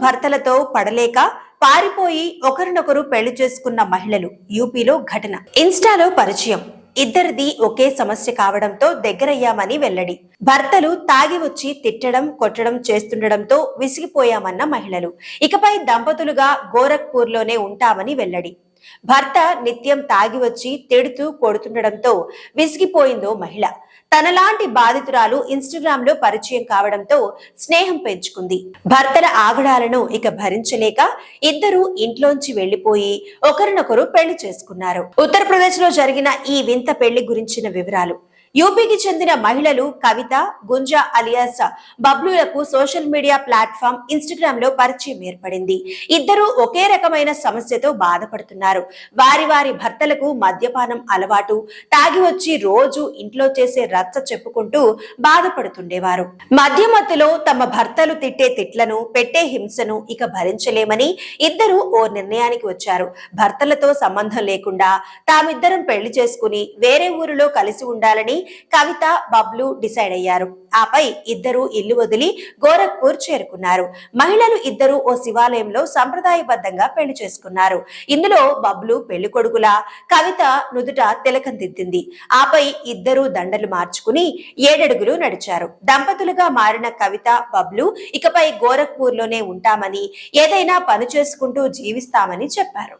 భర్తలతో పడలేక పారిపోయి ఒకరినొకరు పెళ్లి చేసుకున్న మహిళలు. యూపీలో ఘటన. ఇన్స్టాలో పరిచయం. ఇద్దరిది ఒకే సమస్య కావడంతో దగ్గరయ్యామని వెల్లడి. భర్తలు తాగి వచ్చి తిట్టడం కొట్టడం చేస్తుండడంతో విసిగిపోయామన్న మహిళలు. ఇకపై దంపతులుగా గోరఖ్పూర్లోనే ఉంటామని వెల్లడి. భర్త నిత్యం తాగి వచ్చి తిడుతూ కొడుతుండడంతో విసిగిపోయిందో మహిళ. తనలాంటి బాధితురాలు ఇన్స్టాగ్రామ్ లో పరిచయం కావడంతో స్నేహం పెంచుకుంది. భర్తల ఆగడాలను ఇక భరించలేక ఇద్దరు ఇంట్లోంచి వెళ్లిపోయి ఒకరినొకరు పెళ్లి చేసుకున్నారు. ఉత్తరప్రదేశ్ లో జరిగిన ఈ వింత పెళ్లి గురించిన వివరాలు. యూపీకి చెందిన మహిళలు కవిత, గుంజా అలియాస్ బబ్లులకు సోషల్ మీడియా ప్లాట్ఫామ్ ఇన్స్టాగ్రామ్ లో పరిచయం ఏర్పడింది. ఇద్దరు ఒకే రకమైన సమస్యతో బాధపడుతున్నారు. వారి వారి భర్తలకు మద్యపానం అలవాటు, తాగి వచ్చి రోజు ఇంట్లో చేసే రచ్చ చెప్పుకుంటూ బాధపడుతుండేవారు. మధ్యమత్తులో తమ భర్తలు తిట్టే తిట్లను, పెట్టే హింసను ఇక భరించలేమని ఇద్దరు ఓ నిర్ణయానికి వచ్చారు. భర్తలతో సంబంధం లేకుండా తామిద్దరం పెళ్లి చేసుకుని వేరే ఊరిలో కలిసి ఉండాలని కవిత, బబ్లు డిసైడ్ అయ్యారు. ఆపై ఇద్దరు ఇల్లు వదిలి గోరఖ్పూర్ చేరుకున్నారు. మహిళలు ఇద్దరు ఓ శివాలయంలో సంప్రదాయబద్ధంగా పెళ్లి చేసుకున్నారు. ఇందులో బబ్లు పెళ్లి కొడుకులా, కవిత నుదుట తిలకం దిద్దింది. ఆపై ఇద్దరు దండలు మార్చుకుని 7 అడుగులు నడిచారు. దంపతులుగా మారిన కవిత, బబ్లు ఇకపై గోరఖ్పూర్ లోనే ఉంటామని, ఏదైనా పని చేసుకుంటూ జీవిస్తామని చెప్పారు.